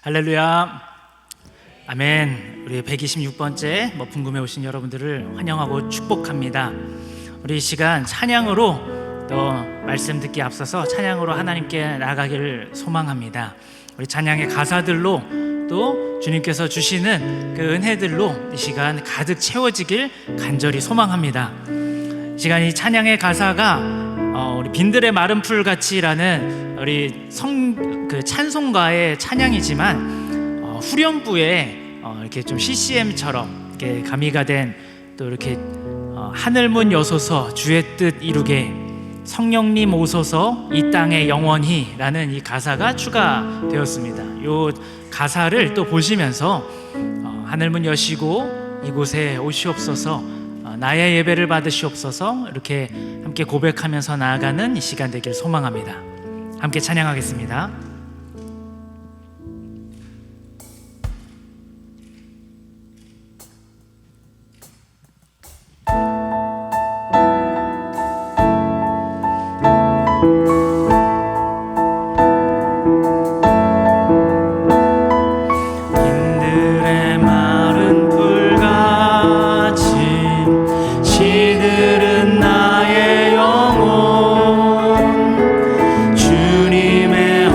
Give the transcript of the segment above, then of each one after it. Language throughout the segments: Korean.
할렐루야. 아멘. 우리 126번째 머풍금에 오신 여러분들을 환영하고 축복합니다. 우리 이 시간 찬양으로 또 말씀 듣기 앞서서 찬양으로 하나님께 나가기를 소망합니다. 우리 찬양의 가사들로 또 주님께서 주시는 그 은혜들로 이 시간 가득 채워지길 간절히 소망합니다. 이 시간 이 찬양의 가사가 우리 빈들의 마른 풀 같이라는 우리 찬송가의 찬양이지만 후렴부에 이렇게 좀 CCM처럼 이렇게 가미가 된 또 이렇게 하늘 문 여소서 주의 뜻 이루게 성령님 오소서 이 땅에 영원히라는 이 가사가 추가되었습니다. 이 가사를 또 보시면서 하늘 문 여시고 이곳에 오시옵소서, 나의 예배를 받으시옵소서, 이렇게 함께 고백하면서 나아가는 이 시간 되길 소망합니다. 함께 찬양하겠습니다. 주님의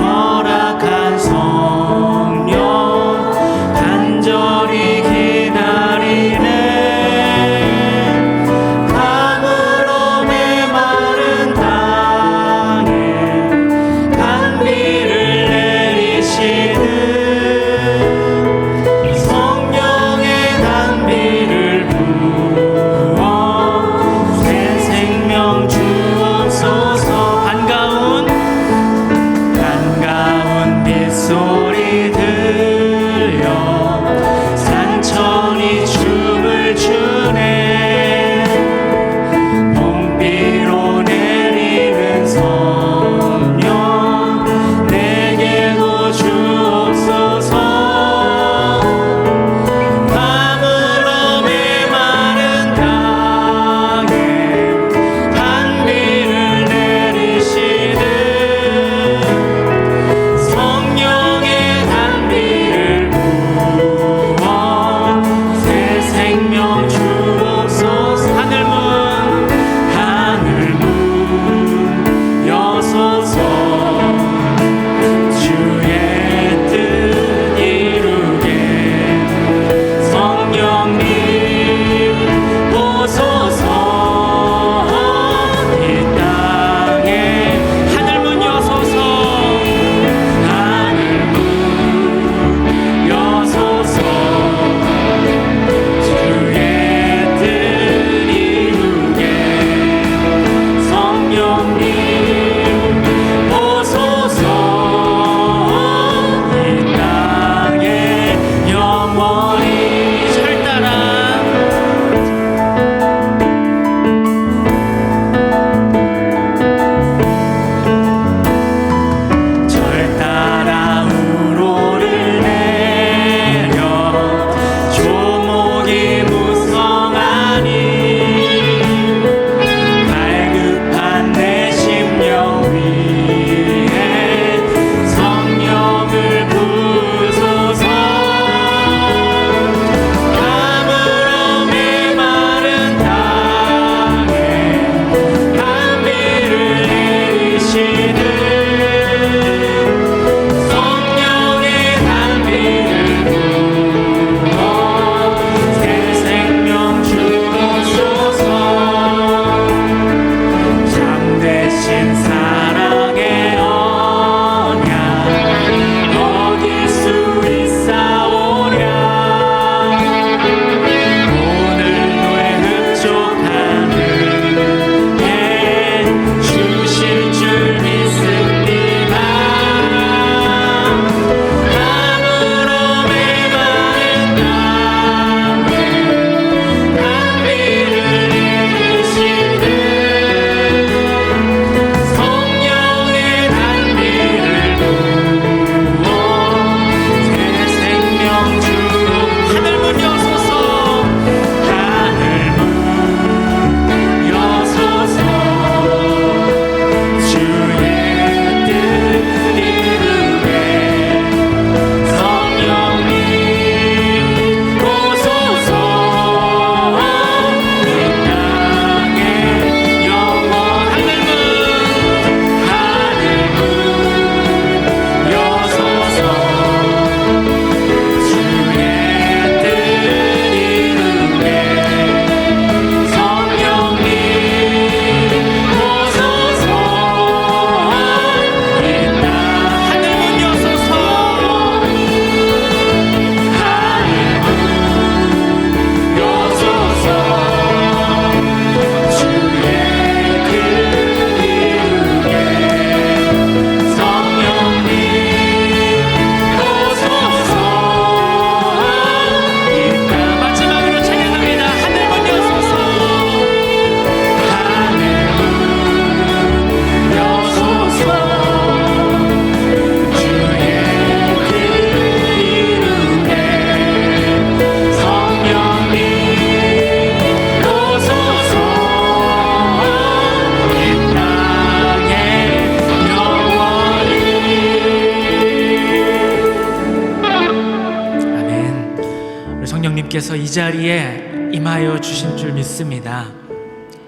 성령님께서 이 자리에 임하여 주신 줄 믿습니다.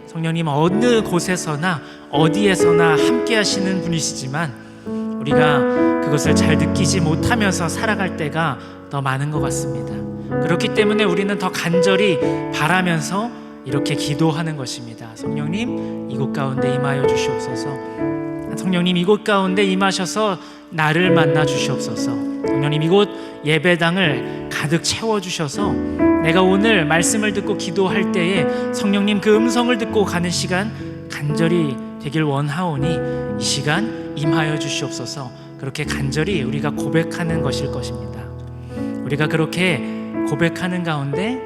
성령님 어느 곳에서나 어디에서나 함께 하시는 분이시지만 우리가 그것을 잘 느끼지 못하면서 살아갈 때가 더 많은 것 같습니다. 그렇기 때문에 우리는 더 간절히 바라면서 이렇게 기도하는 것입니다. 성령님 이곳 가운데 임하여 주시옵소서. 성령님 이곳 가운데 임하셔서 나를 만나 주시옵소서. 성령님 이곳 예배당을 가득 채워주셔서 내가 오늘 말씀을 듣고 기도할 때에 성령님 그 음성을 듣고 가는 시간 간절히 되길 원하오니 이 시간 임하여 주시옵소서. 그렇게 간절히 우리가 고백하는 것일 것입니다. 우리가 그렇게 고백하는 가운데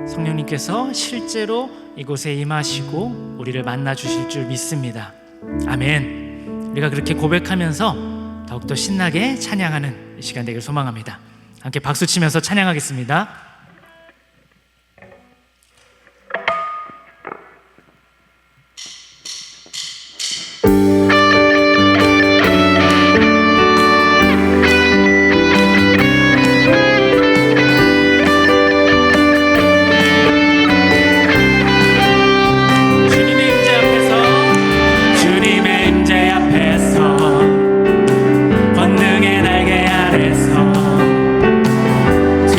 성령님께서 실제로 이곳에 임하시고 우리를 만나 주실 줄 믿습니다. 아멘. 우리가 그렇게 고백하면서 더욱더 신나게 찬양하는 이 시간 되길 소망합니다. 함께 박수 치면서 찬양하겠습니다.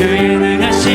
주의 능하신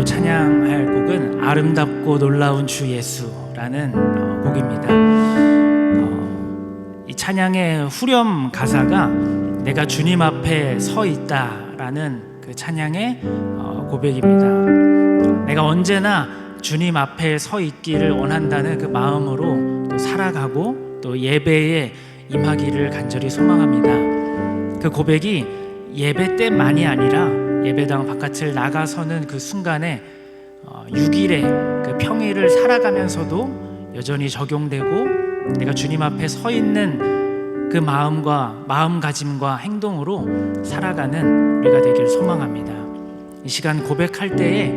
찬양할 곡은 아름답고 놀라운 주 예수라는 곡입니다. 이 찬양의 후렴 가사가 내가 주님 앞에 서 있다라는 그 찬양의 고백입니다. 내가 언제나 주님 앞에 서 있기를 원한다는 그 마음으로 또 살아가고 또 예배에 임하기를 간절히 소망합니다. 그 고백이 예배 때만이 아니라 예배당 바깥을 나가서는 그 순간에 6일의 그 평일을 살아가면서도 여전히 적용되고 내가 주님 앞에 서 있는 그 마음과 마음가짐과 행동으로 살아가는 우리가 되길 소망합니다. 이 시간 고백할 때에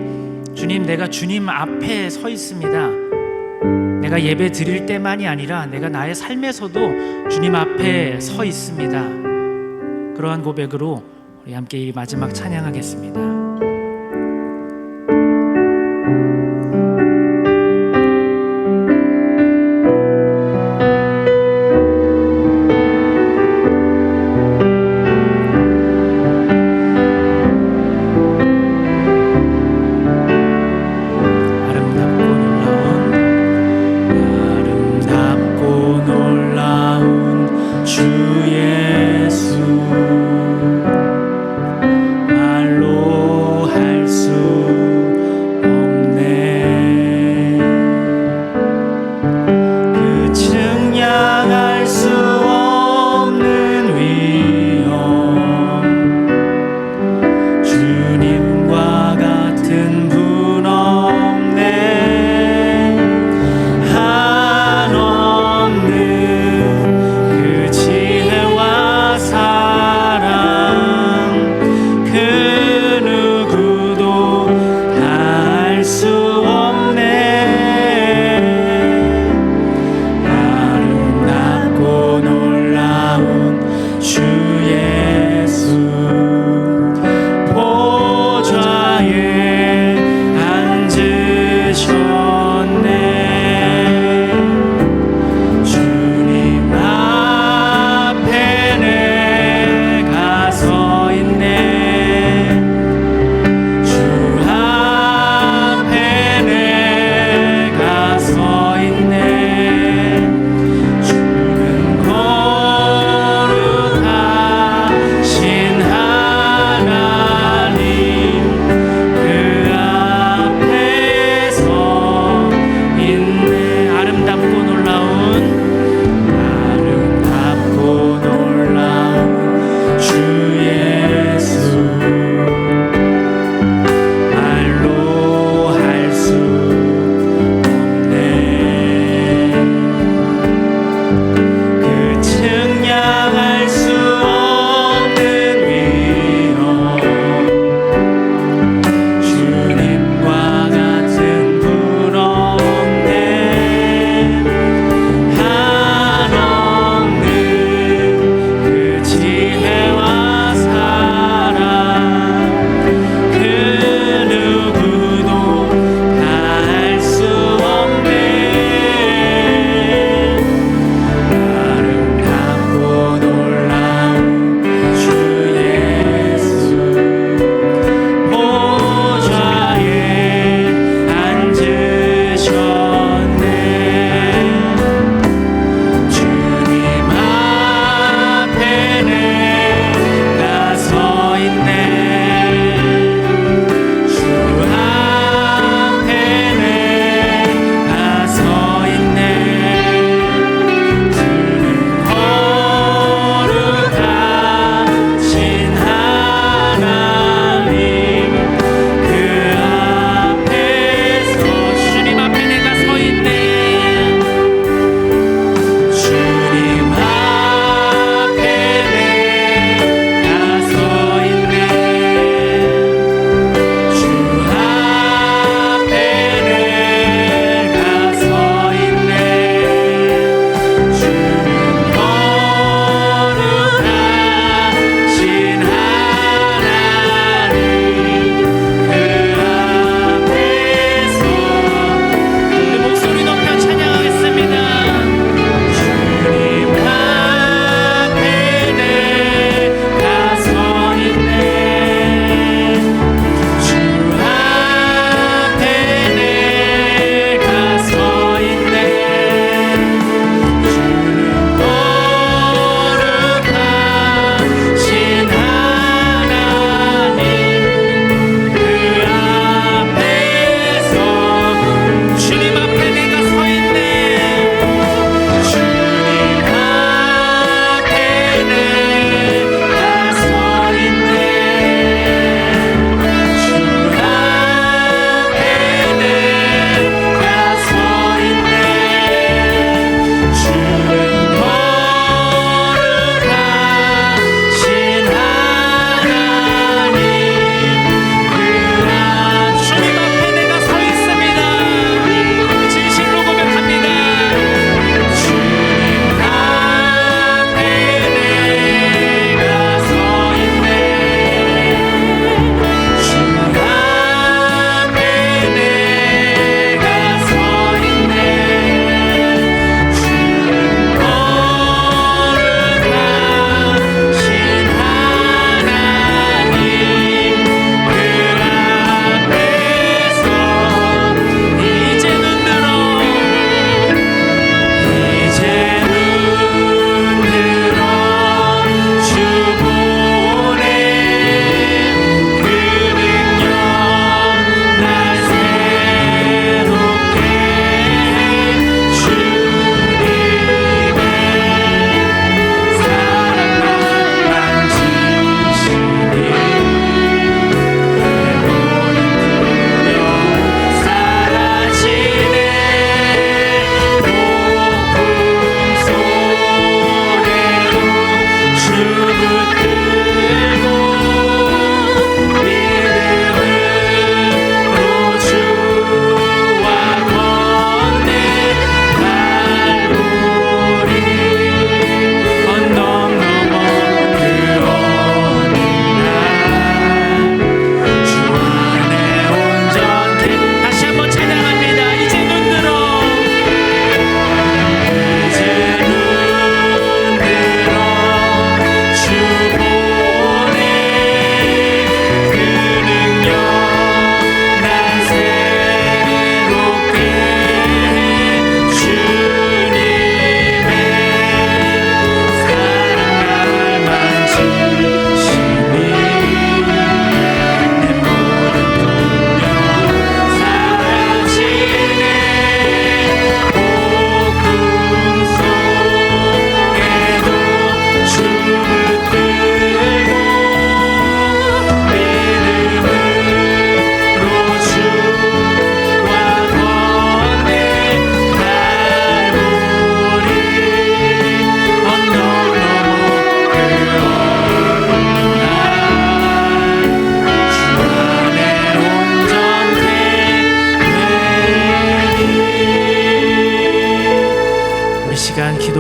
주님, 내가 주님 앞에 서 있습니다. 내가 예배 드릴 때만이 아니라 내가 나의 삶에서도 주님 앞에 서 있습니다. 그러한 고백으로 우리 함께 이 마지막 찬양하겠습니다. 주 예수 말로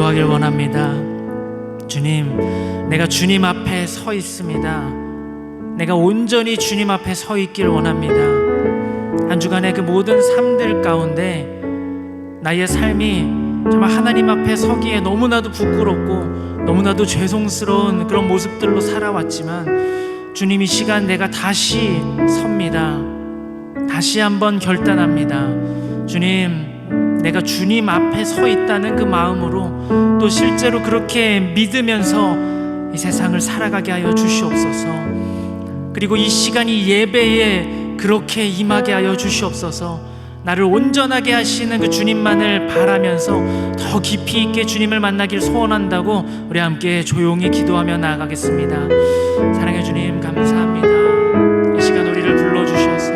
기도하길 원합니다. 주님, 내가 주님 앞에 서 있습니다. 내가 온전히 주님 앞에 서 있길 원합니다. 한 주간의 그 모든 삶들 가운데 나의 삶이 정말 하나님 앞에 서기에 너무나도 부끄럽고 너무나도 죄송스러운 그런 모습들로 살아왔지만, 주님, 이 시간 내가 다시 섭니다. 다시 한번 결단합니다. 주님, 내가 주님 앞에 서 있다는 그 마음으로 또 실제로 그렇게 믿으면서 이 세상을 살아가게 하여 주시옵소서. 그리고 이 시간이 예배에 그렇게 임하게 하여 주시옵소서. 나를 온전하게 하시는 그 주님만을 바라면서 더 깊이 있게 주님을 만나길 소원한다고 우리 함께 조용히 기도하며 나아가겠습니다. 사랑의 주님, 감사합니다. 이 시간 우리를 불러주셔서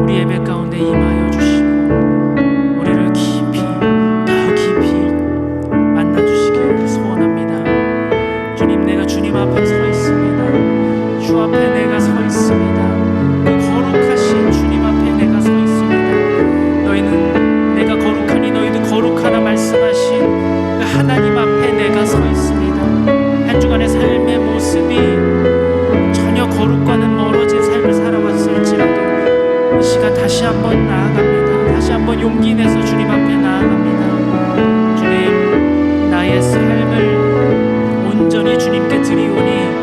우리 예배 가운데 임하여 주시고 우리를 깊이, 더 깊이 만나주시기를 소원합니다. 주님, 내가 주님 앞에 서 있습니다. 주 앞에 내가 서 있습니다. 그 거룩하신 주님 앞에 내가 서 있습니다. 너희는 내가 거룩하니 너희도 거룩하라 말씀하신 그 하나님 앞에 내가 서 있습니다. 한 주간의 삶의 모습이 전혀 거룩과는 멀어진 삶을 살아왔을지라도 이 시간 다시 한번 나아갑니다. 다시 한번 용기 내서 주님 앞에 나아갑니다. 주님, 나의 삶을 온전히 주님께 드리오니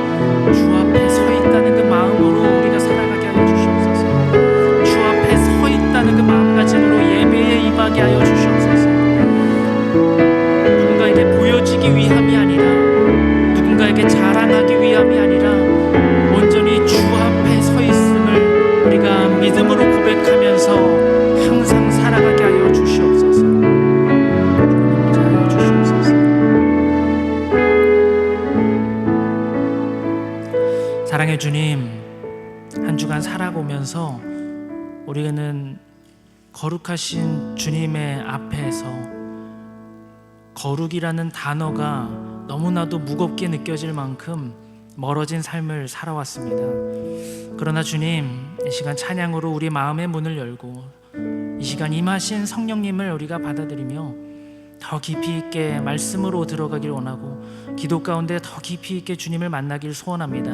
주 앞에 서 있다는 그 마음으로 우리가 살아가게 하여 주시옵소서. 주 앞에 서 있다는 그 마음가짐으로 예배에 임하게 하여 주시옵소서. 누군가에게 보여지기 위함이 아니라, 누군가에게 자랑하기 위함이 아니라 온전히 주 앞에 서 있음을 우리가 믿음으로 고백하면서 항상 살아가게 하여 주시옵소서. 하여 주시옵소서. 사랑의 주님, 한 주간 살아보면서 우리는 거룩하신 주님의 앞에서 거룩이라는 단어가 너무나도 무겁게 느껴질 만큼 멀어진 삶을 살아왔습니다. 그러나 주님, 이 시간 찬양으로 우리 마음의 문을 열고 이 시간 임하신 성령님을 우리가 받아들이며 더 깊이 있게 말씀으로 들어가길 원하고 기도 가운데 더 깊이 있게 주님을 만나길 소원합니다.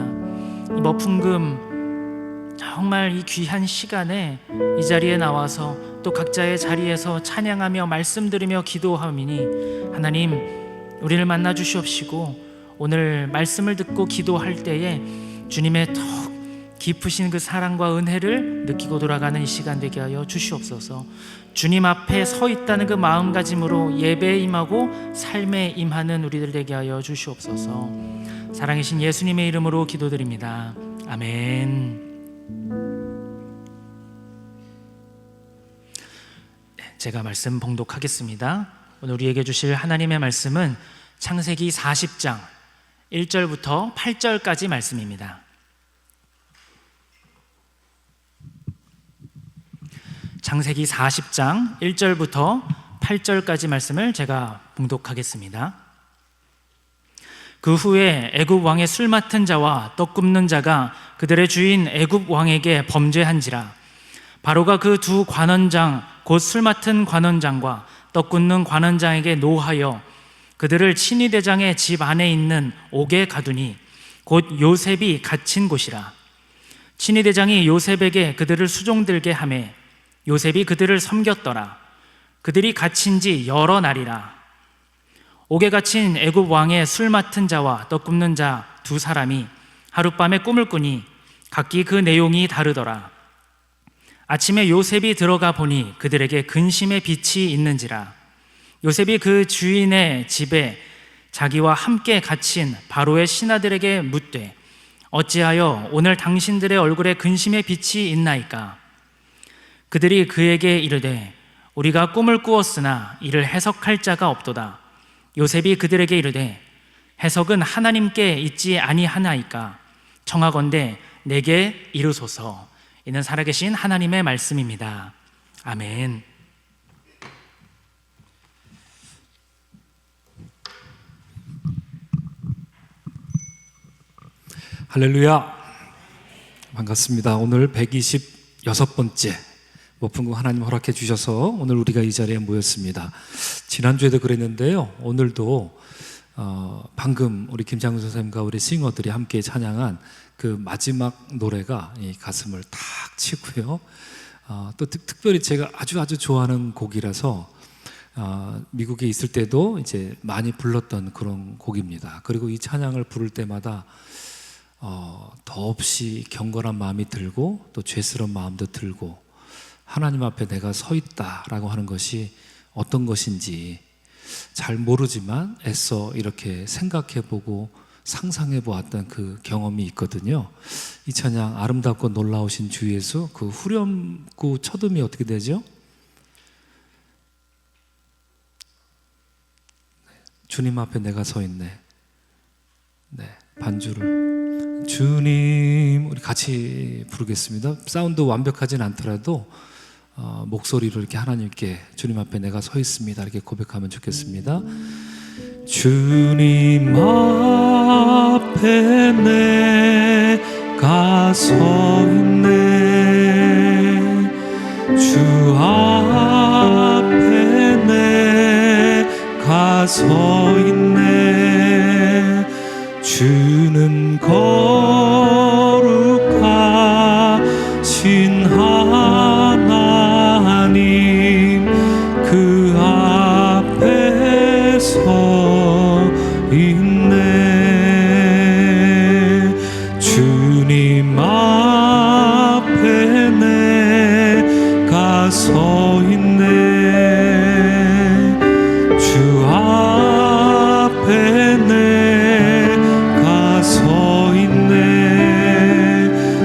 이 머풍금 정말 이 귀한 시간에 이 자리에 나와서 또 각자의 자리에서 찬양하며 말씀 들으며 기도하오니 하나님, 우리를 만나 주시옵시고 오늘 말씀을 듣고 기도할 때에 주님의 더 깊으신 그 사랑과 은혜를 느끼고 돌아가는 이 시간 되게 하여 주시옵소서. 주님 앞에 서 있다는 그 마음가짐으로 예배에 임하고 삶에 임하는 우리들 되게 하여 주시옵소서. 사랑이신 예수님의 이름으로 기도드립니다. 아멘. 제가 말씀 봉독하겠습니다. 오늘 우리에게 주실 하나님의 말씀은 창세기 40장 1절부터 8절까지 말씀입니다. 창세기 40장 1절부터 8절까지 말씀을 제가 봉독하겠습니다. 그 후에 애굽 왕의 술 맡은 자와 떡 굽는 자가 그들의 주인 애굽 왕에게 범죄한지라. 바로가 그 두 관원장 곧 술 맡은 관원장과 떡 굽는 관원장에게 노하여 그들을 친위대장의 집 안에 있는 옥에 가두니 곧 요셉이 갇힌 곳이라. 친위대장이 요셉에게 그들을 수종들게 하매 요셉이 그들을 섬겼더라. 그들이 갇힌 지 여러 날이라. 옥에 갇힌 애굽 왕의 술 맡은 자와 떡 굽는 자 두 사람이 하룻밤에 꿈을 꾸니 각기 그 내용이 다르더라. 아침에 요셉이 들어가 보니 그들에게 근심의 빛이 있는지라. 요셉이 그 주인의 집에 자기와 함께 갇힌 바로의 신하들에게 묻되 어찌하여 오늘 당신들의 얼굴에 근심의 빛이 있나이까? 그들이 그에게 이르되 우리가 꿈을 꾸었으나 이를 해석할 자가 없도다. 요셉이 그들에게 이르되 해석은 하나님께 있지 아니하나이까? 청하건대 내게 이르소서. 이는 살아계신 하나님의 말씀입니다. 아멘. 할렐루야. 반갑습니다. 오늘 126번째 높은 거 하나님 허락해 주셔서 오늘 우리가 이 자리에 모였습니다. 지난주에도 그랬는데요. 오늘도 방금 우리 김창훈 선생님과 우리 싱어들이 함께 찬양한 그 마지막 노래가 이 가슴을 탁 치고요. 또 특별히 제가 아주 좋아하는 곡이라서 미국에 있을 때도 이제 많이 불렀던 그런 곡입니다. 그리고 이 찬양을 부를 때마다 더없이 경건한 마음이 들고 또 죄스러운 마음도 들고 하나님 앞에 내가 서 있다라고 하는 것이 어떤 것인지 잘 모르지만 애써 이렇게 생각해보고 상상해보았던 그 경험이 있거든요. 이 찬양 아름답고 놀라우신 주 예수, 그 후렴구 첫음이 어떻게 되죠? 주님 앞에 내가 서 있네. 네, 반주를 주님 우리 같이 부르겠습니다. 사운드 완벽하진 않더라도 목소리로 이렇게 하나님께 주님 앞에 내가 서 있습니다 이렇게 고백하면 좋겠습니다. 주님 앞에 내가 서 있네. 주 앞에 내가 서 있네. 주는 거룩하신 하나님 그 앞에 서 있네. 주님 앞에 내가 서 있네. 주 앞에 내가 서 있네.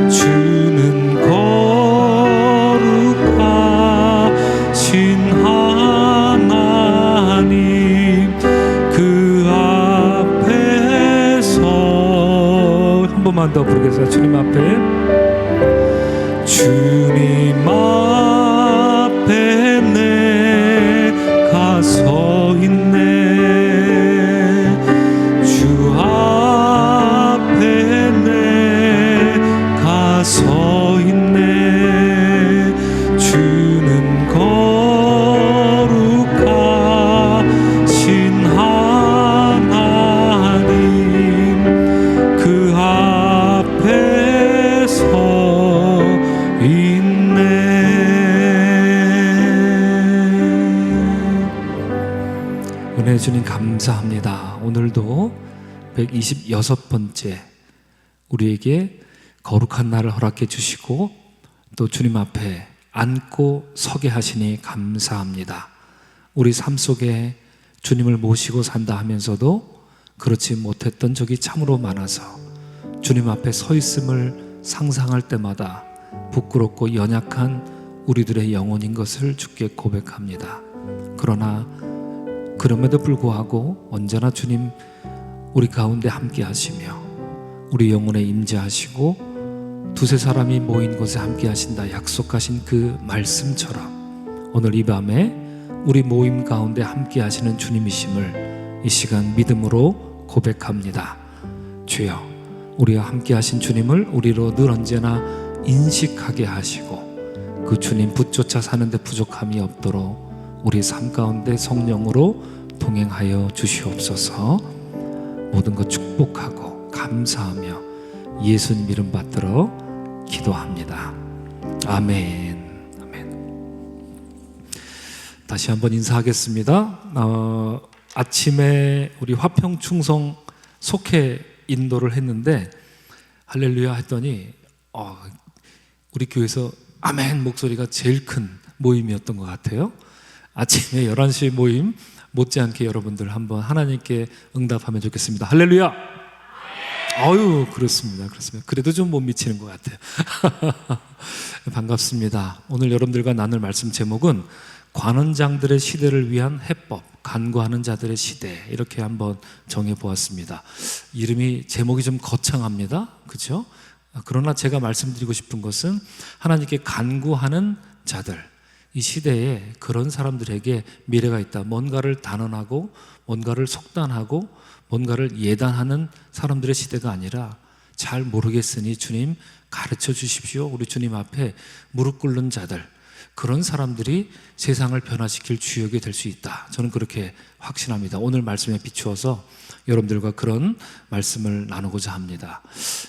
주는 거룩하신 하나님 그 앞에 서 한 번만 더 부르겠습니다. 주님 앞에 주님 앞에 내가 서 있네. 주 앞에 내가 서 있네. 주는 거룩하신 하나님 그 앞에 서 있네. 은혜 주님 감사합니다. 오늘도 126번째 우리에게 거룩한 날을 허락해 주시고 또 주님 앞에 앉고 서게 하시니 감사합니다. 우리 삶 속에 주님을 모시고 산다 하면서도 그렇지 못했던 적이 참으로 많아서 주님 앞에 서 있음을 상상할 때마다 부끄럽고 연약한 우리들의 영혼인 것을 주께 고백합니다. 그러나 그럼에도 불구하고 언제나 주님 우리 가운데 함께 하시며 우리 영혼에 임재하시고 두세 사람이 모인 곳에 함께 하신다 약속하신 그 말씀처럼 오늘 이 밤에 우리 모임 가운데 함께 하시는 주님이심을 이 시간 믿음으로 고백합니다. 주여, 우리와 함께 하신 주님을 우리로 늘 언제나 인식하게 하시고 그 주님 붙쫓아 사는데 부족함이 없도록 우리 삶 가운데 성령으로 동행하여 주시옵소서. 모든 것 축복하고 감사하며 예수님 이름 받들어 기도합니다. 아멘. 아멘. 다시 한번 인사하겠습니다. 아침에 우리 화평 충성 속회 인도를 했는데 할렐루야 했더니 우리 교회에서 아멘 목소리가 제일 큰 모임이었던 것 같아요. 아침에 11시 모임 못지않게 여러분들 한번 하나님께 응답하면 좋겠습니다. 할렐루야. 아유, 그렇습니다. 그래도 좀 못 미치는 것 같아요. 반갑습니다. 오늘 여러분들과 나눌 말씀 제목은 관원장들의 시대를 위한 해법, 간구하는 자들의 시대, 이렇게 한번 정해보았습니다. 제목이 좀 거창합니다. 그렇죠? 그러나 제가 말씀드리고 싶은 것은 하나님께 간구하는 자들, 이 시대에 그런 사람들에게 미래가 있다. 뭔가를 단언하고 뭔가를 속단하고 뭔가를 예단하는 사람들의 시대가 아니라 잘 모르겠으니 주님 가르쳐 주십시오. 우리 주님 앞에 무릎 꿇는 자들, 그런 사람들이 세상을 변화시킬 주역이 될 수 있다. 저는 그렇게 확신합니다. 오늘 말씀에 비추어서 여러분들과 그런 말씀을 나누고자 합니다.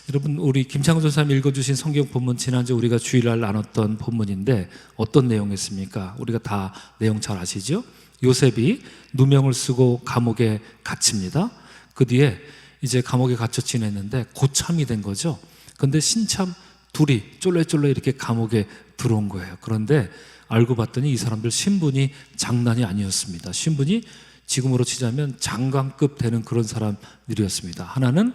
여러분, 우리 김창훈 전사님 읽어주신 성경 본문, 지난주 우리가 주일날 나눴던 본문인데 어떤 내용이었습니까? 우리가 다 내용 잘 아시죠? 요셉이 누명을 쓰고 감옥에 갇힙니다. 그 뒤에 이제 감옥에 갇혀 지냈는데 고참이 된 거죠. 그런데 신참 둘이 쫄래쫄래 이렇게 감옥에 들어온 거예요. 그런데 알고 봤더니 이 사람들 신분이 장난이 아니었습니다. 신분이 지금으로 치자면 장관급 되는 그런 사람들이었습니다. 하나는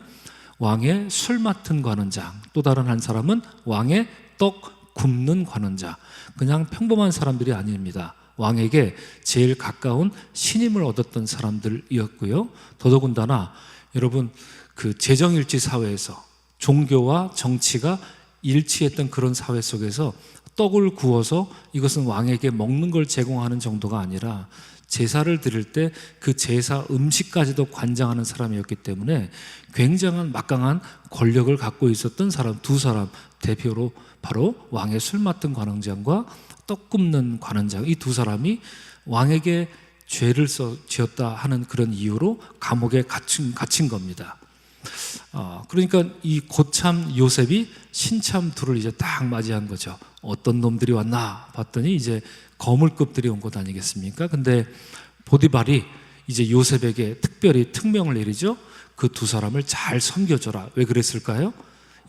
왕의 술 맡은 관원장, 또 다른 한 사람은 왕의 떡 굽는 관원장. 그냥 평범한 사람들이 아닙니다. 왕에게 제일 가까운 신임을 얻었던 사람들이었고요. 더더군다나 여러분, 그 재정일치 사회에서 종교와 정치가 일치했던 그런 사회 속에서 떡을 구워서 이것은 왕에게 먹는 걸 제공하는 정도가 아니라 제사를 드릴 때 그 제사 음식까지도 관장하는 사람이었기 때문에 굉장한 막강한 권력을 갖고 있었던 사람, 두 사람 대표로 바로 왕의 술 맡은 관원장과 떡 굽는 관원장, 이 두 사람이 왕에게 죄를 지었다 하는 그런 이유로 감옥에 갇힌 겁니다. 그러니까 이 고참 요셉이 신참 둘을 이제 딱 맞이한 거죠. 어떤 놈들이 왔나 봤더니 이제 거물급들이 온 것 아니겠습니까? 근데 보디발이 이제 요셉에게 특별히 특명을 내리죠. 그 두 사람을 잘 섬겨줘라. 왜 그랬을까요?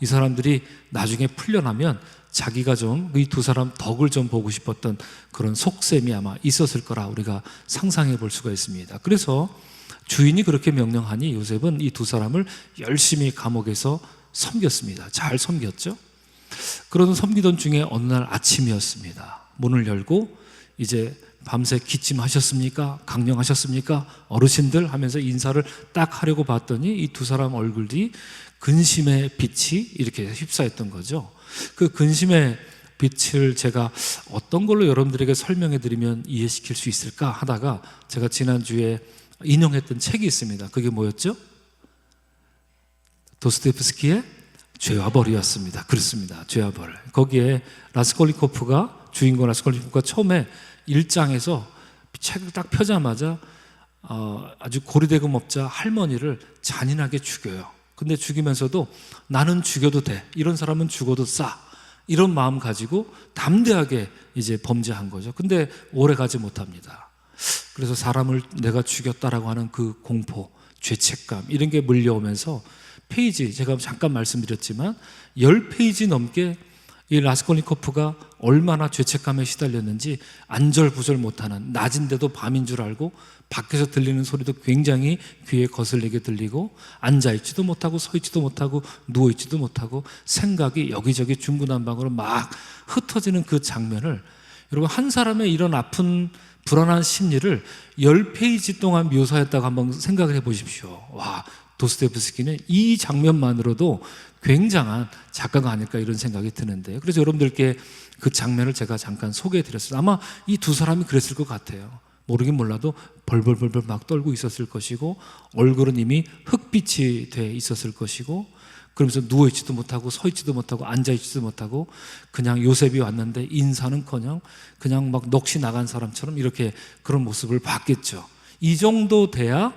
이 사람들이 나중에 풀려나면 자기가 좀 이 두 사람 덕을 좀 보고 싶었던 그런 속셈이 아마 있었을 거라 우리가 상상해 볼 수가 있습니다. 그래서 주인이 그렇게 명령하니 요셉은 이 두 사람을 열심히 감옥에서 섬겼습니다. 잘 섬겼죠. 그러던 섬기던 중에 어느 날 아침이었습니다. 문을 열고 이제 밤새 기침하셨습니까? 강령하셨습니까? 어르신들 하면서 인사를 딱 하려고 봤더니 이 두 사람 얼굴이 근심의 빛이 이렇게 휩싸였던 거죠. 그 근심의 빛을 제가 어떤 걸로 여러분들에게 설명해 드리면 이해시킬 수 있을까 하다가 제가 지난주에 인용했던 책이 있습니다. 그게 뭐였죠? 도스토옙스키의 죄와 벌이었습니다. 그렇습니다. 죄와 벌. 거기에 주인공 라스콜리코프가 처음에 1장에서 책을 딱 펴자마자 아주 고리대금 업자 할머니를 잔인하게 죽여요. 근데 죽이면서도 나는 죽여도 돼. 이런 사람은 죽어도 싸. 이런 마음 가지고 담대하게 이제 범죄한 거죠. 근데 오래 가지 못합니다. 그래서 사람을 내가 죽였다라고 하는 그 공포, 죄책감 이런 게 물려오면서 페이지, 제가 잠깐 말씀드렸지만 10페이지 넘게 이 라스콜니코프가 얼마나 죄책감에 시달렸는지 안절부절 못하는, 낮인데도 밤인 줄 알고 밖에서 들리는 소리도 굉장히 귀에 거슬리게 들리고 앉아있지도 못하고 서있지도 못하고 누워있지도 못하고 생각이 여기저기 중구난방으로 막 흩어지는 그 장면을, 여러분, 한 사람의 이런 아픈 불안한 심리를 10페이지 동안 묘사했다고 한번 생각을 해보십시오. 와, 도스토옙스키는 이 장면만으로도 굉장한 작가가 아닐까 이런 생각이 드는데요. 그래서 여러분들께 그 장면을 제가 잠깐 소개해 드렸어요. 아마 이 두 사람이 그랬을 것 같아요. 모르긴 몰라도 벌벌벌벌 막 떨고 있었을 것이고 얼굴은 이미 흑빛이 돼 있었을 것이고, 그러면서 누워있지도 못하고 서있지도 못하고 앉아있지도 못하고 그냥 요셉이 왔는데 인사는커녕 그냥 막 넋이 나간 사람처럼 이렇게 그런 모습을 봤겠죠. 이 정도 돼야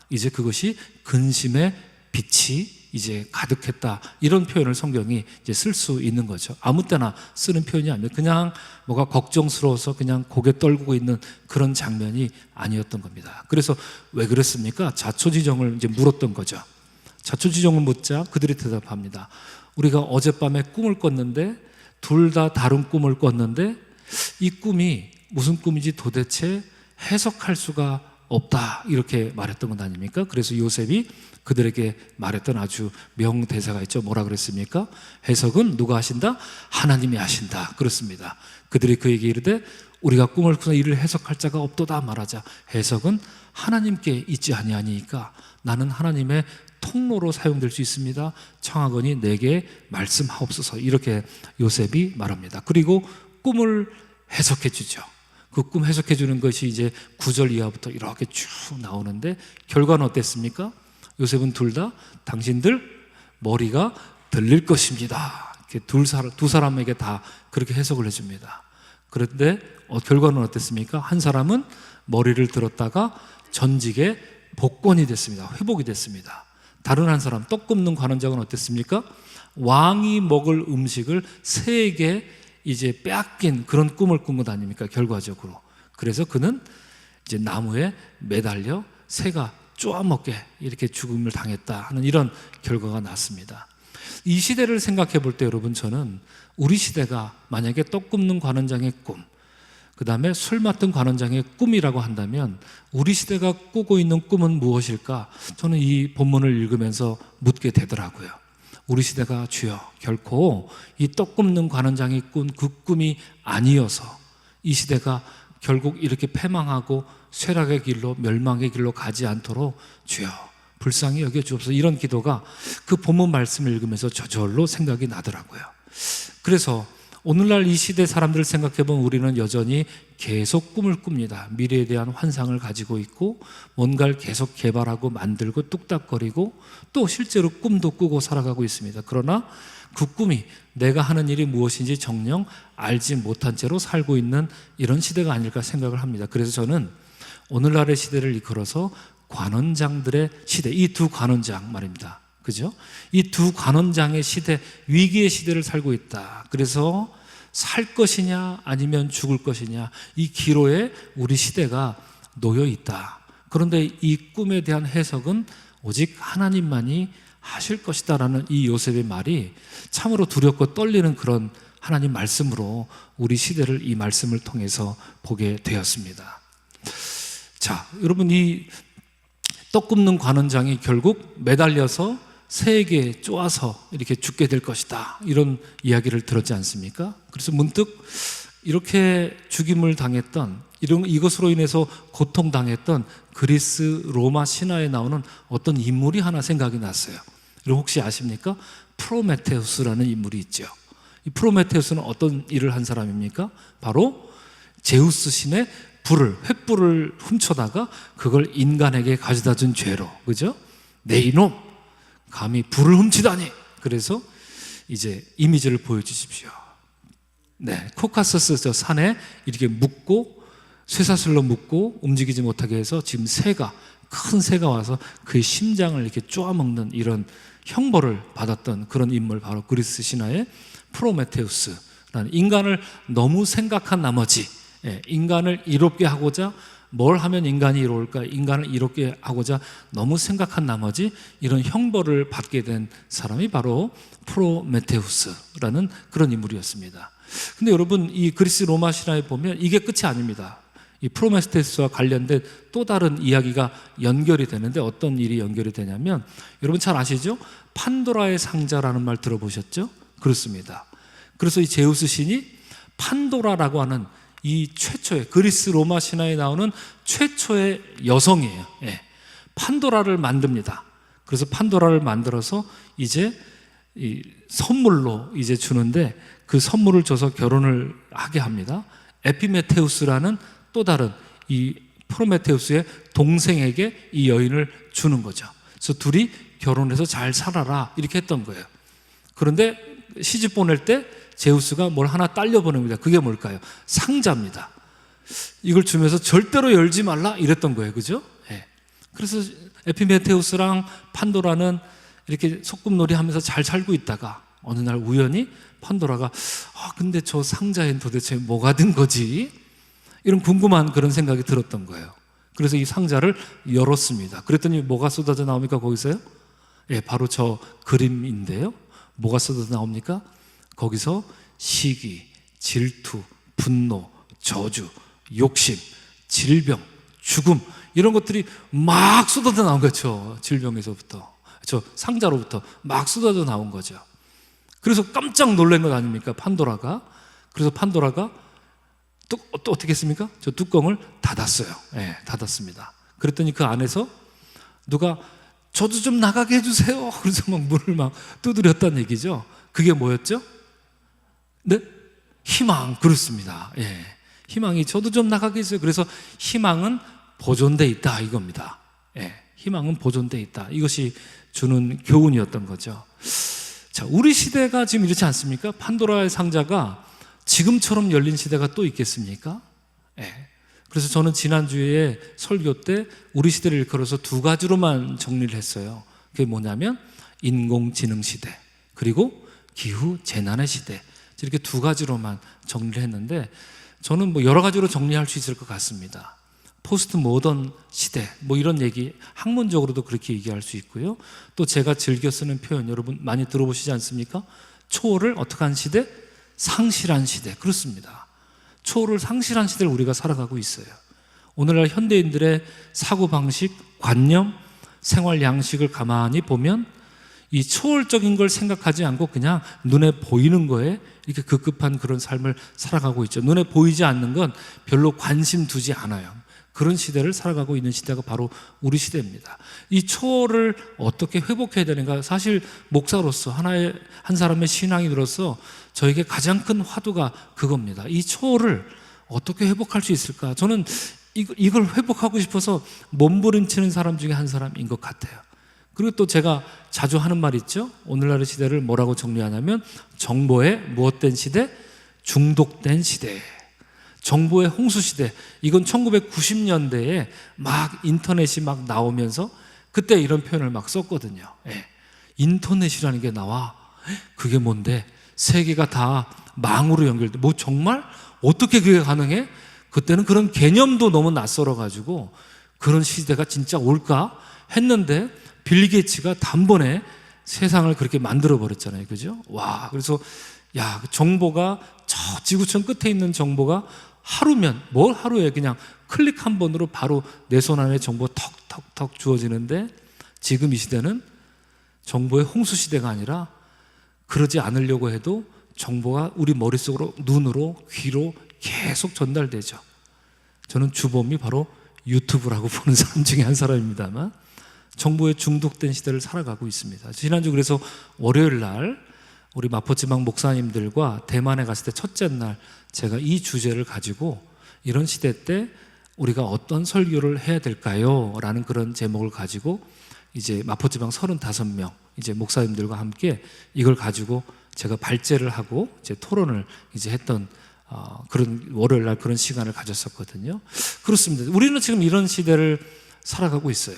이제 그것이 근심의 빛이 이제 가득했다, 이런 표현을 성경이 이제 쓸 수 있는 거죠. 아무 때나 쓰는 표현이 아니라 그냥 뭐가 걱정스러워서 그냥 고개 떨구고 있는 그런 장면이 아니었던 겁니다. 그래서 왜 그랬습니까? 자초지종을 이제 물었던 거죠. 자초지종을 묻자 그들이 대답합니다. 우리가 어젯밤에 꿈을 꿨는데 둘 다 다른 꿈을 꿨는데 이 꿈이 무슨 꿈인지 도대체 해석할 수가 없다, 이렇게 말했던 건 아닙니까? 그래서 요셉이 그들에게 말했던 아주 명대사가 있죠. 뭐라 그랬습니까? 해석은 누가 하신다? 하나님이 하신다. 그렇습니다. 그들이 그에게 이르되 우리가 꿈을 꾸나 이를 해석할 자가 없도다 말하자 해석은 하나님께 있지 아니하니까 나는 하나님의 통로로 사용될 수 있습니다. 청하거니 내게 말씀하옵소서, 이렇게 요셉이 말합니다. 그리고 꿈을 해석해 주죠. 그 꿈 해석해 주는 것이 이제 9절 이하부터 이렇게 쭉 나오는데 결과는 어땠습니까? 요셉은 둘 다 당신들 머리가 들릴 것입니다, 이렇게 두 사람에게 다 그렇게 해석을 해줍니다. 그런데 결과는 어땠습니까? 한 사람은 머리를 들었다가 전직에 복권이 됐습니다. 회복이 됐습니다. 다른 한 사람, 떡 굽는 관원장은 어땠습니까? 왕이 먹을 음식을 새에게 이제 빼앗긴 그런 꿈을 꾼 것 아닙니까? 결과적으로. 그래서 그는 이제 나무에 매달려 새가 쪼아먹게 이렇게 죽음을 당했다 하는 이런 결과가 났습니다. 이 시대를 생각해 볼 때 여러분, 저는 우리 시대가 만약에 떡 굽는 관원장의 꿈, 그 다음에 술 맡은 관원장의 꿈이라고 한다면 우리 시대가 꾸고 있는 꿈은 무엇일까? 저는 이 본문을 읽으면서 묻게 되더라고요. 우리 시대가 주여 결코 이 떡 굽는 관원장이 꾼 그 꿈이 아니어서 이 시대가 결국 이렇게 패망하고 쇠락의 길로, 멸망의 길로 가지 않도록 주여 불쌍히 여겨주옵소서, 이런 기도가 그 본문 말씀을 읽으면서 저절로 생각이 나더라고요. 그래서 오늘날 이 시대 사람들을 생각해보면 우리는 여전히 계속 꿈을 꿉니다. 미래에 대한 환상을 가지고 있고 뭔가를 계속 개발하고 만들고 뚝딱거리고 또 실제로 꿈도 꾸고 살아가고 있습니다. 그러나 그 꿈이 내가 하는 일이 무엇인지 정녕 알지 못한 채로 살고 있는 이런 시대가 아닐까 생각을 합니다. 그래서 저는 오늘날의 시대를 이끌어서 관원장들의 시대, 이 두 관원장 말입니다. 그죠? 이 두 관원장의 시대, 위기의 시대를 살고 있다. 그래서 살 것이냐 아니면 죽을 것이냐, 이 기로에 우리 시대가 놓여 있다. 그런데 이 꿈에 대한 해석은 오직 하나님만이 하실 것이다라는 이 요셉의 말이 참으로 두렵고 떨리는 그런 하나님 말씀으로 우리 시대를 이 말씀을 통해서 보게 되었습니다. 자, 여러분, 이 떡 굽는 관원장이 결국 매달려서 새에게 쪼아서 이렇게 죽게 될 것이다, 이런 이야기를 들었지 않습니까? 그래서 문득 이렇게 죽임을 당했던, 이것으로 인해서 고통당했던 그리스 로마 신화에 나오는 어떤 인물이 하나 생각이 났어요. 여러분 혹시 아십니까? 프로메테우스라는 인물이 있죠. 이 프로메테우스는 어떤 일을 한 사람입니까? 바로 제우스 신의 횃불을 훔쳐다가 그걸 인간에게 가져다 준 죄로, 그죠? 내 이놈, 감히 불을 훔치다니. 그래서 이제 이미지를 보여주십시오. 네, 코카서스 저 산에 이렇게 묶고 쇠사슬로 묶고 움직이지 못하게 해서 지금 큰 새가 와서 그의 심장을 이렇게 쪼아먹는 이런 형벌을 받았던 그런 인물, 바로 그리스 신화의 프로메테우스라는, 인간을 너무 생각한 나머지 인간을 이롭게 하고자, 뭘 하면 인간이 이로울까, 인간을 이롭게 하고자 너무 생각한 나머지 이런 형벌을 받게 된 사람이 바로 프로메테우스라는 그런 인물이었습니다. 근데 여러분, 이 그리스 로마 신화에 보면 이게 끝이 아닙니다. 이 프로메테우스와 관련된 또 다른 이야기가 연결이 되는데, 어떤 일이 연결이 되냐면, 여러분 잘 아시죠? 판도라의 상자라는 말 들어보셨죠? 그렇습니다. 그래서 이 제우스 신이 판도라라고 하는 이 최초의, 그리스 로마 신화에 나오는 최초의 여성이에요. 예. 판도라를 만듭니다. 그래서 판도라를 만들어서 이제 이 선물로 이제 주는데, 그 선물을 줘서 결혼을 하게 합니다. 에피메테우스라는 또 다른 이 프로메테우스의 동생에게 이 여인을 주는 거죠. 그래서 둘이 결혼해서 잘 살아라, 이렇게 했던 거예요. 그런데 시집 보낼 때 제우스가 뭘 하나 딸려 보냅니다. 그게 뭘까요? 상자입니다. 이걸 주면서 절대로 열지 말라, 이랬던 거예요. 그죠? 네. 그래서 에피메테우스랑 판도라는 이렇게 소꿉놀이 하면서 잘 살고 있다가 어느 날 우연히 판도라가 근데 저 상자엔 도대체 뭐가 든 거지? 이런 궁금한 그런 생각이 들었던 거예요. 그래서 이 상자를 열었습니다. 그랬더니 뭐가 쏟아져 나옵니까? 거기서요? 예, 바로 저 그림인데요. 뭐가 쏟아져 나옵니까? 거기서 시기, 질투, 분노, 저주, 욕심, 질병, 죽음, 이런 것들이 막 쏟아져 나온 거죠. 질병에서부터, 저 상자로부터 막 쏟아져 나온 거죠. 그래서 깜짝 놀란 것 아닙니까? 판도라가. 그래서 판도라가 또 어떻게 했습니까? 저 뚜껑을 닫았어요. 네, 닫았습니다. 그랬더니 그 안에서 누가 저도 좀 나가게 해주세요. 그래서 막 문을 막 두드렸다는 얘기죠. 그게 뭐였죠? 네? 희망. 그렇습니다. 예. 희망이 저도 좀 나가게 해주세요. 그래서 희망은 보존돼 있다, 이겁니다. 예. 희망은 보존돼 있다. 이것이 주는 교훈이었던 거죠. 자, 우리 시대가 지금 이렇지 않습니까? 판도라의 상자가 지금처럼 열린 시대가 또 있겠습니까? 예. 그래서 저는 지난주에 설교 때 우리 시대를 일컬어서 두 가지로만 정리를 했어요. 그게 뭐냐면 인공지능 시대, 그리고 기후 재난의 시대, 이렇게 두 가지로만 정리를 했는데, 저는 뭐 여러 가지로 정리할 수 있을 것 같습니다. 포스트 모던 시대, 뭐 이런 얘기, 학문적으로도 그렇게 얘기할 수 있고요. 또 제가 즐겨 쓰는 표현 여러분 많이 들어보시지 않습니까? 초월을 어떻게 한 시대? 상실한 시대. 그렇습니다. 초월을 상실한 시대를 우리가 살아가고 있어요. 오늘날 현대인들의 사고방식, 관념, 생활 양식을 가만히 보면 이 초월적인 걸 생각하지 않고 그냥 눈에 보이는 거에 이렇게 급급한 그런 삶을 살아가고 있죠. 눈에 보이지 않는 건 별로 관심 두지 않아요. 그런 시대를 살아가고 있는 시대가 바로 우리 시대입니다. 이 초월을 어떻게 회복해야 되는가? 사실 목사로서 한 사람의 신앙인으로서 저에게 가장 큰 화두가 그겁니다. 이 초월을 어떻게 회복할 수 있을까? 저는 이걸 회복하고 싶어서 몸부림치는 사람 중에 한 사람인 것 같아요. 그리고 또 제가 자주 하는 말 있죠? 오늘날의 시대를 뭐라고 정리하냐면 정보에 무엇된 시대? 중독된 시대. 정보의 홍수 시대. 이건 1990년대에 막 인터넷이 막 나오면서 그때 이런 표현을 막 썼거든요. 예. 인터넷이라는 게 나와. 그게 뭔데? 세계가 다 망으로 연결돼. 뭐 정말? 어떻게 그게 가능해? 그때는 그런 개념도 너무 낯설어가지고 그런 시대가 진짜 올까 했는데 빌 게이츠가 단번에 세상을 그렇게 만들어버렸잖아요. 그죠? 와, 그래서 야, 정보가 저 지구촌 끝에 있는 정보가 하루면, 뭘 하루에 그냥 클릭 한 번으로 바로 내 손 안에 정보 턱턱턱 주어지는데, 지금 이 시대는 정보의 홍수 시대가 아니라 그러지 않으려고 해도 정보가 우리 머릿속으로, 눈으로, 귀로 계속 전달되죠. 저는 주범이 바로 유튜브라고 보는 사람 중에 한 사람입니다만 정보에 중독된 시대를 살아가고 있습니다. 지난주 그래서 월요일 날 우리 마포지방 목사님들과 대만에 갔을 때 첫째 날 제가 이 주제를 가지고 이런 시대 때 우리가 어떤 설교를 해야 될까요? 라는 그런 제목을 가지고 이제 마포지방 35명 이제 목사님들과 함께 이걸 가지고 제가 발제를 하고 이제 토론을 이제 했던 그런 월요일 날 그런 시간을 가졌었거든요. 그렇습니다. 우리는 지금 이런 시대를 살아가고 있어요.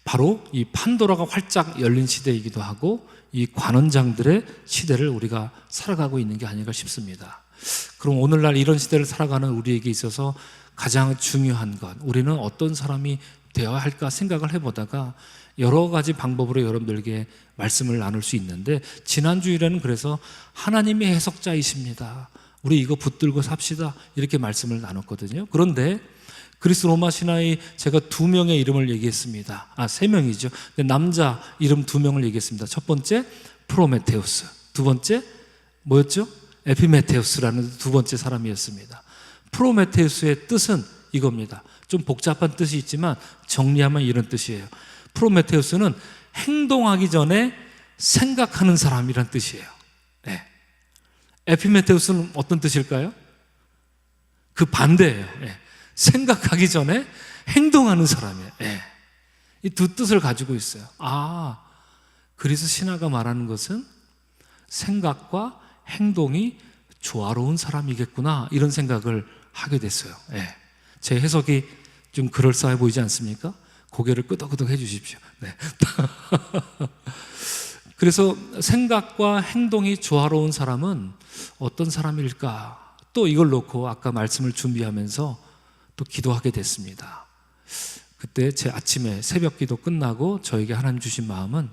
바로 이 판도라가 활짝 열린 시대이기도 하고 이 관원장들의 시대를 우리가 살아가고 있는 게 아닌가 싶습니다. 그럼 오늘날 이런 시대를 살아가는 우리에게 있어서 가장 중요한 것, 우리는 어떤 사람이 되어야 할까 생각을 해보다가 여러 가지 방법으로 여러분들에게 말씀을 나눌 수 있는데, 지난주일에는 그래서 하나님이 해석자이십니다, 우리 이거 붙들고 삽시다, 이렇게 말씀을 나눴거든요. 그런데 그리스 로마 신화에 제가 2명의 이름을 얘기했습니다. 3명이죠. 남자 이름 2명을 얘기했습니다. 첫 번째 프로메테우스, 두 번째 뭐였죠? 에피메테우스라는 두 번째 사람이었습니다. 프로메테우스의 뜻은 이겁니다. 좀 복잡한 뜻이 있지만 정리하면 이런 뜻이에요. 프로메테우스는 행동하기 전에 생각하는 사람이란 뜻이에요. 네. 에피메테우스는 어떤 뜻일까요? 그 반대예요. 네. 생각하기 전에 행동하는 사람이에요. 네. 이 두 뜻을 가지고 있어요. 그리스 신화가 말하는 것은 생각과 행동이 조화로운 사람이겠구나, 이런 생각을 하게 됐어요. 네. 제 해석이 좀 그럴싸해 보이지 않습니까? 고개를 끄덕끄덕 해주십시오. 네. 그래서 생각과 행동이 조화로운 사람은 어떤 사람일까? 또 이걸 놓고 아까 말씀을 준비하면서 또 기도하게 됐습니다. 그때 제 아침에 새벽 기도 끝나고 저에게 하나님 주신 마음은,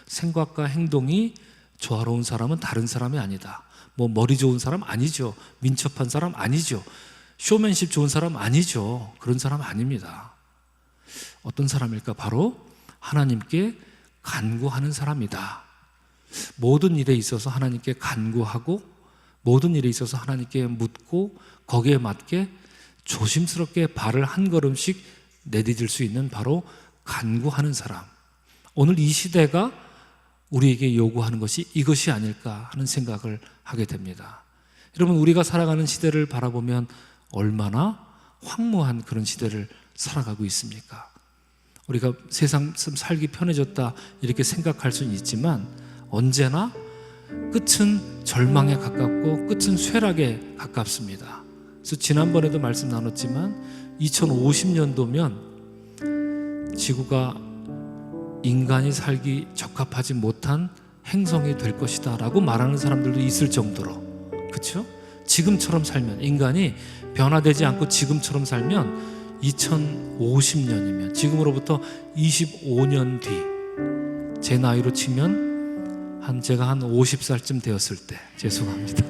생각과 행동이 조화로운 사람은 다른 사람이 아니다. 뭐 머리 좋은 사람 아니죠. 민첩한 사람 아니죠. 쇼맨십 좋은 사람 아니죠. 그런 사람 아닙니다. 어떤 사람일까? 바로 하나님께 간구하는 사람이다. 모든 일에 있어서 하나님께 간구하고, 모든 일에 있어서 하나님께 묻고, 거기에 맞게 조심스럽게 발을 한 걸음씩 내디딜 수 있는 바로 간구하는 사람. 오늘 이 시대가 우리에게 요구하는 것이 이것이 아닐까 하는 생각을 하게 됩니다. 여러분, 우리가 살아가는 시대를 바라보면 얼마나 황무한 그런 시대를 살아가고 있습니까? 우리가 세상 살기 편해졌다 이렇게 생각할 수는 있지만 언제나 끝은 절망에 가깝고 끝은 쇠락에 가깝습니다. 그래서 지난번에도 말씀 나눴지만 2050년도면 지구가 인간이 살기 적합하지 못한 행성이 될 것이다 라고 말하는 사람들도 있을 정도로, 그렇죠? 지금처럼 살면, 인간이 변화되지 않고 지금처럼 살면 2050년이면 지금으로부터 25년 뒤, 제 나이로 치면 제가 한 50살쯤 되었을 때, 죄송합니다,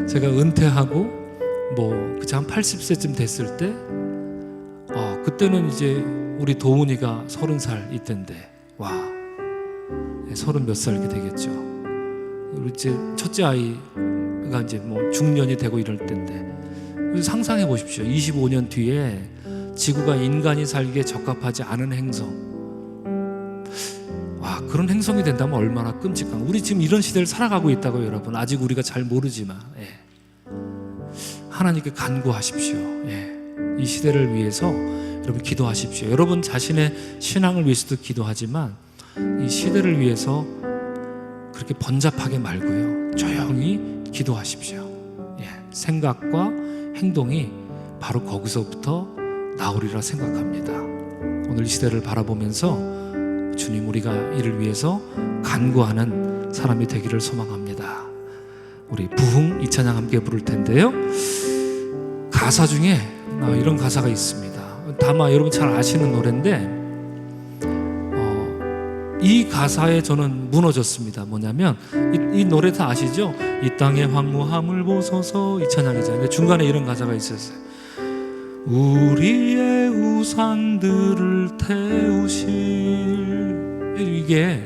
제가 은퇴하고 그저 한 80세쯤 됐을 때, 그때는 이제 우리 도훈이가 30살 이때인데, 와, 30 몇 살 이렇게 되겠죠. 우리 이제 첫째 아이가 이제 중년이 되고 이럴 때인데, 상상해 보십시오. 25년 뒤에 지구가 인간이 살기에 적합하지 않은 행성, 와, 그런 행성이 된다면 얼마나 끔찍한. 우리 지금 이런 시대를 살아가고 있다고 여러분. 아직 우리가 잘 모르지만, 하나님께 간구하십시오. 이 시대를 위해서 여러분 기도하십시오. 여러분 자신의 신앙을 위해서도 기도하지만 이 시대를 위해서 그렇게 번잡하게 말고요, 조용히 기도하십시오. 생각과 행동이 바로 거기서부터 나오리라 생각합니다. 오늘 이 시대를 바라보면서 주님, 우리가 이를 위해서 간구하는 사람이 되기를 소망합니다. 우리 부흥 이 찬양 함께 부를 텐데요, 가사 중에 이런 가사가 있습니다. 다마 여러분 잘 아시는 노래인데, 이 가사에 저는 무너졌습니다. 뭐냐면 이 노래 다 아시죠? 이 땅의 황무함을 보소서, 이 찬양이잖아요. 근데 중간에 이런 가사가 있었어요. 우리의 우상들을 태우실. 이게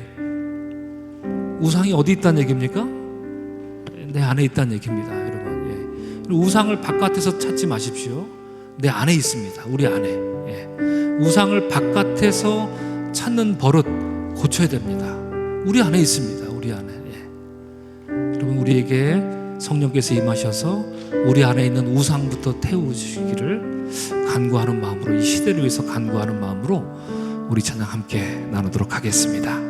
우상이 어디 있다는 얘기입니까? 내 안에 있다는 얘기입니다, 여러분. 우상을 바깥에서 찾지 마십시오. 내 안에 있습니다. 우리 안에. 우상을 바깥에서 찾는 버릇 고쳐야 됩니다. 우리 안에 있습니다. 우리 안에. 여러분, 우리에게 성령께서 임하셔서 우리 안에 있는 우상부터 태우시기를 간구하는 마음으로, 이 시대를 위해서 간구하는 마음으로 우리 찬양 함께 나누도록 하겠습니다.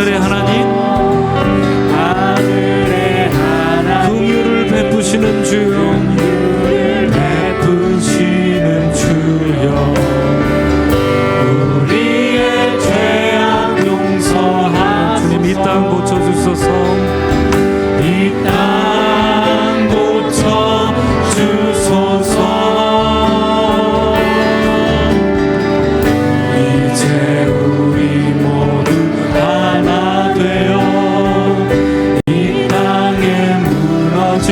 하늘의 하나님, 하늘의 하나님, 긍휼을 베푸시는 주여, 긍휼을 베푸시는 주여, 우리의 죄악 용서하소서. 주님 이 땅 고쳐주소서. 이 땅 고쳐주소서. 이제 우리 모두 하나 되어 이 땅에 무너진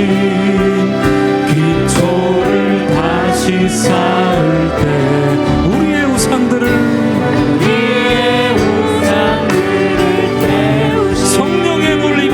기초를 다시 쌓을 때 우리의 우상들을 우리의 우상들을 태우시 성령의 물이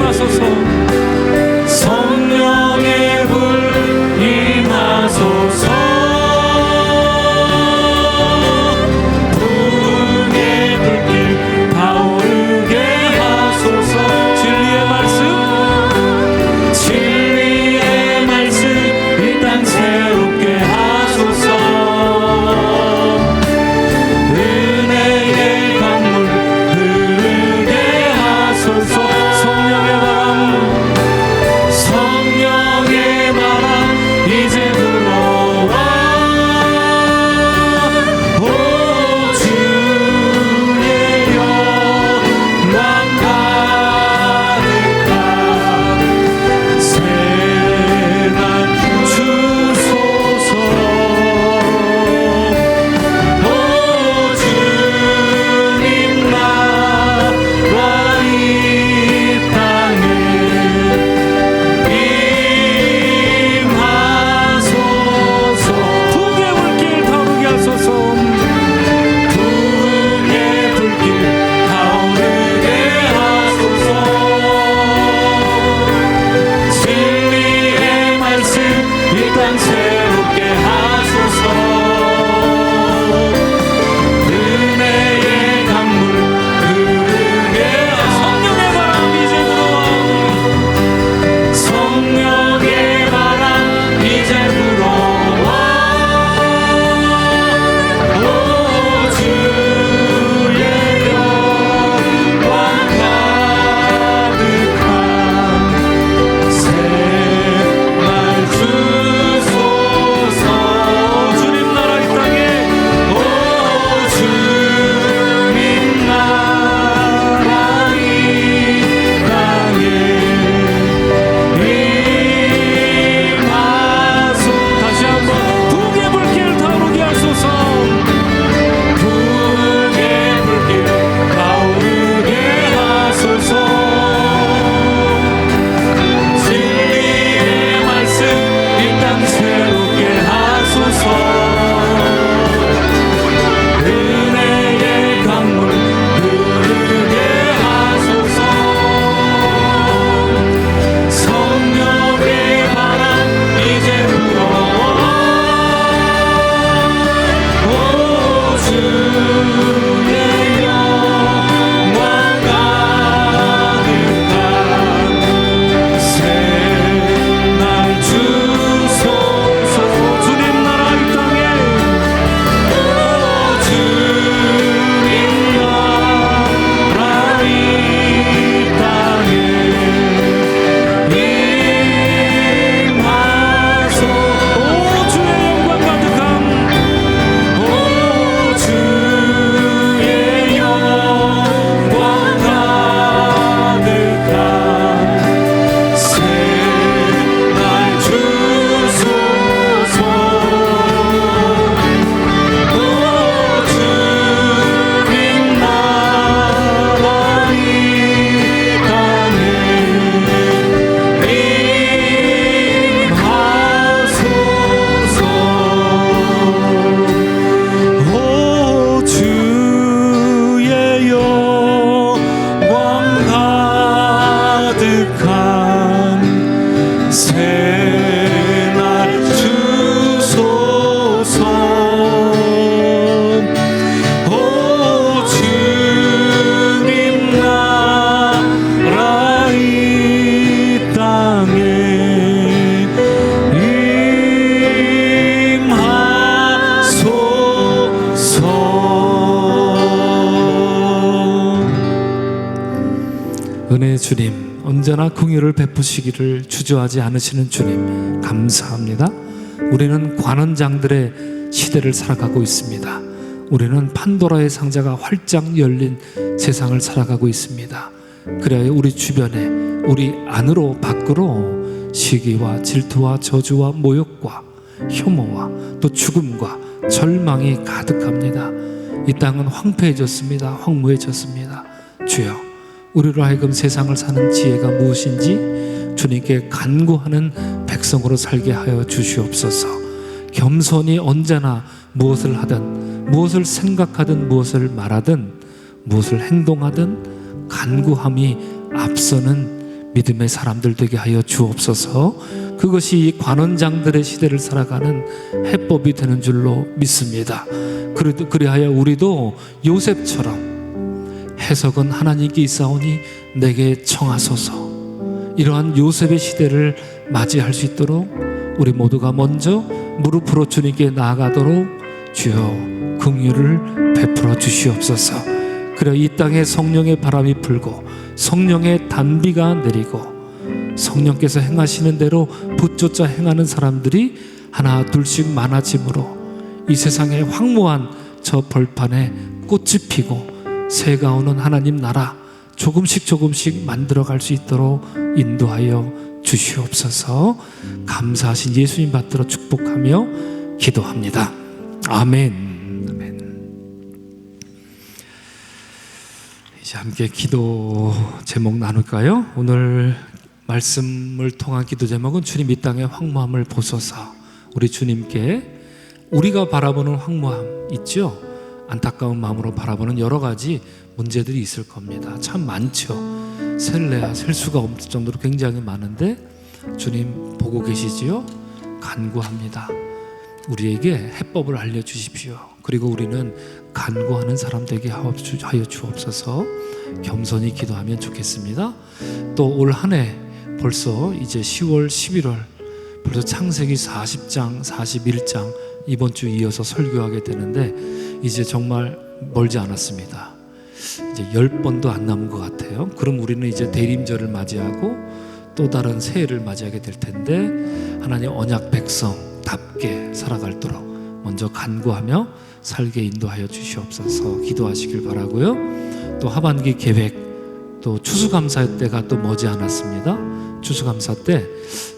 은혜의 주님, 언제나 긍휼을 베푸시기를 주저하지 않으시는 주님 감사합니다. 우리는 관원장들의 시대를 살아가고 있습니다. 우리는 판도라의 상자가 활짝 열린 세상을 살아가고 있습니다. 그래야 우리 주변에, 우리 안으로 밖으로 시기와 질투와 저주와 모욕과 혐오와 또 죽음과 절망이 가득합니다. 이 땅은 황폐해졌습니다. 황무해졌습니다. 주여, 우리로 하여금 세상을 사는 지혜가 무엇인지 주님께 간구하는 백성으로 살게 하여 주시옵소서. 겸손히 언제나 무엇을 하든, 무엇을 생각하든, 무엇을 말하든, 무엇을 행동하든 간구함이 앞서는 믿음의 사람들 되게 하여 주옵소서. 그것이 이 관원장들의 시대를 살아가는 해법이 되는 줄로 믿습니다. 그리하여 우리도 요셉처럼 해석은 하나님께 있사오니 내게 청하소서, 이러한 요셉의 시대를 맞이할 수 있도록 우리 모두가 먼저 무릎으로 주님께 나아가도록 주여 긍휼을 베풀어 주시옵소서. 그래 이 땅에 성령의 바람이 불고 성령의 단비가 내리고 성령께서 행하시는 대로 붙쫓아 행하는 사람들이 하나 둘씩 많아짐으로 이 세상의 황무한 저 벌판에 꽃이 피고 새가 오는 하나님 나라 조금씩 만들어갈 수 있도록 인도하여 주시옵소서. 감사하신 예수님 받들어 축복하며 기도합니다. 아멘. 아멘. 이제 함께 기도 제목 나눌까요? 오늘 말씀을 통한 기도 제목은 주님 이 땅의 황무함을 보소서. 우리 주님께 우리가 바라보는 황무함 있죠? 안타까운 마음으로 바라보는 여러 가지 문제들이 있을 겁니다. 참 많죠. 셀래야 셀 수가 없을 정도로 굉장히 많은데 주님 보고 계시지요? 간구합니다. 우리에게 해법을 알려주십시오. 그리고 우리는 간구하는 사람 되게 하여 주옵소서. 겸손히 기도하면 좋겠습니다. 또 올 한 해 벌써 이제 10월 11월 벌써 창세기 40장 41장 이번 주 이어서 설교하게 되는데 이제 정말 멀지 않았습니다. 이제 10번도 안 남은 것 같아요. 그럼 우리는 이제 대림절을 맞이하고 또 다른 새해를 맞이하게 될 텐데 하나님 언약 백성답게 살아갈도록 먼저 간구하며 살게 인도하여 주시옵소서. 기도하시길 바라고요. 또 하반기 계획, 또 추수감사 때가 또 머지 않았습니다. 추수감사 때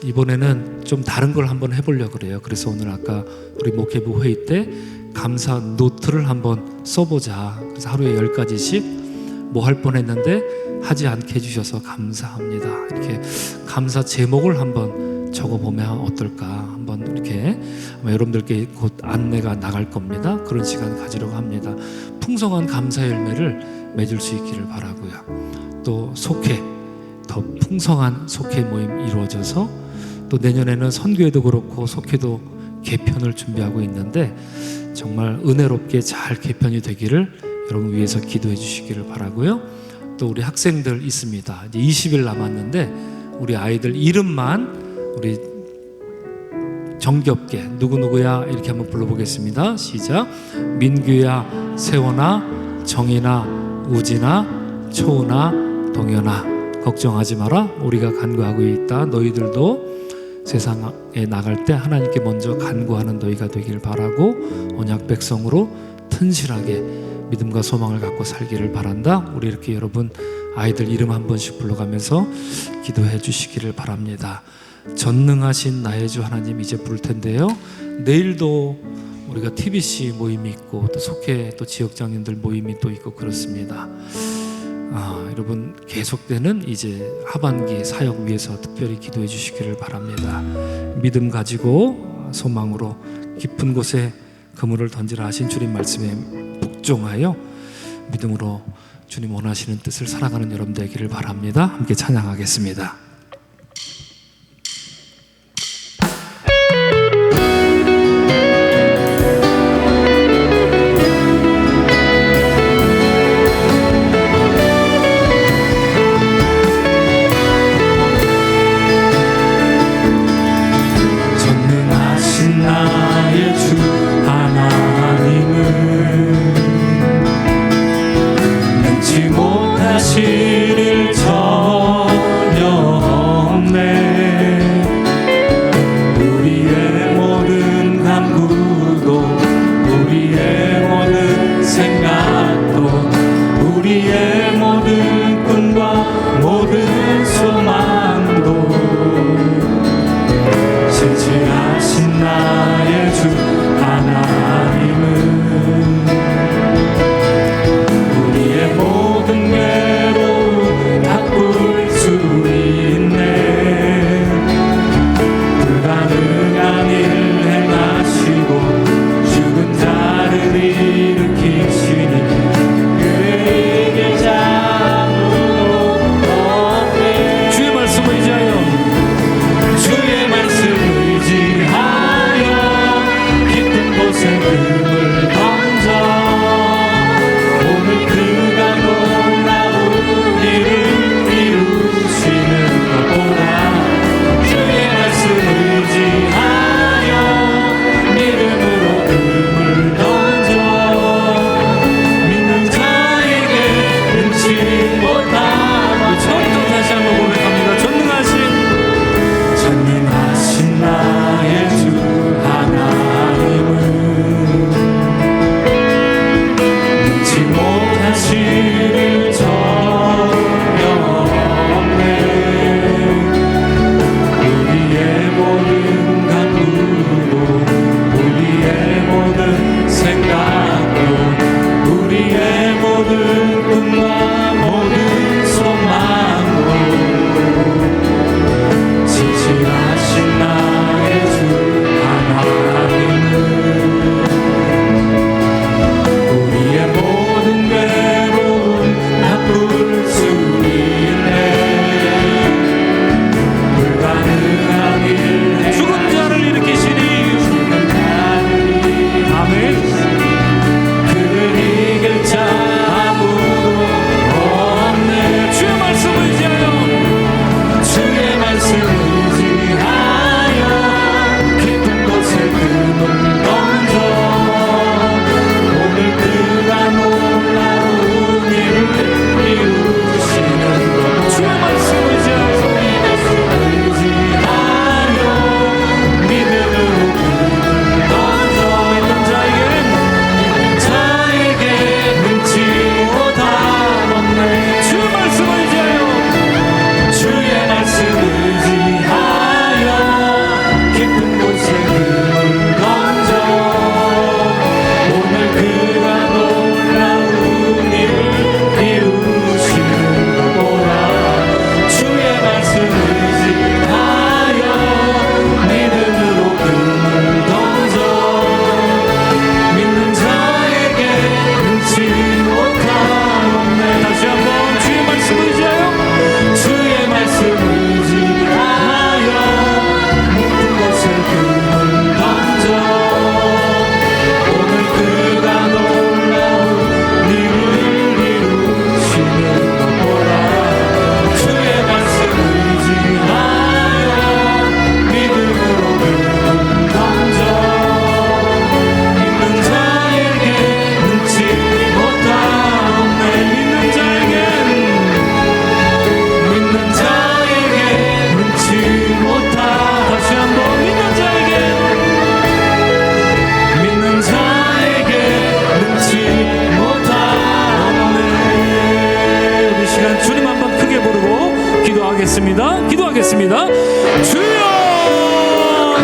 이번에는 좀 다른 걸 한번 해보려고 그래요. 그래서 오늘 아까 우리 목회부 회의 때 감사 노트를 한번 써보자. 그래서 하루에 10가지씩 뭐 할 뻔했는데 하지 않게 해주셔서 감사합니다. 이렇게 감사 제목을 한번 적어보면 어떨까. 한번 이렇게 아마 여러분들께 곧 안내가 나갈 겁니다. 그런 시간 가지려고 합니다. 풍성한 감사의 열매를 맺을 수 있기를 바라고요. 또 속회, 더 풍성한 속회 모임 이루어져서 또 내년에는 선교회도 그렇고 속회도 개편을 준비하고 있는데 정말 은혜롭게 잘 개편이 되기를 여러분 위해서 기도해 주시기를 바라고요. 또 우리 학생들 있습니다. 이제 20일 남았는데 우리 아이들 이름만 우리 정겹게 누구누구야 이렇게 한번 불러보겠습니다. 시작. 민규야, 세원아, 정인아, 우진아, 초은아, 동현아, 걱정하지 마라. 우리가 간구하고 있다. 너희들도 세상에 나갈 때 하나님께 먼저 간구하는 너희가 되기를 바라고 언약 백성으로 튼실하게 믿음과 소망을 갖고 살기를 바란다. 우리 이렇게 여러분 아이들 이름 한 번씩 불러가면서 기도해 주시기를 바랍니다. 전능하신 나의 주 하나님 이제 부를 텐데요. 내일도 우리가 TBC 모임이 있고 또 속회 또 지역장님들 모임이 또 있고 그렇습니다. 여러분 계속되는 이제 하반기 사역 위해서 특별히 기도해 주시기를 바랍니다. 믿음 가지고 소망으로 깊은 곳에 그물을 던지라 하신 주님 말씀에 복종하여 믿음으로 주님 원하시는 뜻을 살아가는 여러분 되기를 바랍니다. 함께 찬양하겠습니다. 못하실 일 기도하겠습니다. 주여,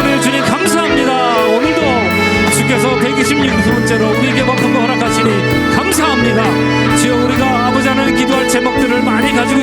우리 주님 감사합니다. 오늘도 주께서 126번째로 우리에게 먹은 거 허락하시니 감사합니다. 주여, 우리가 아버지 하나님 기도할 제목들을 많이 가지고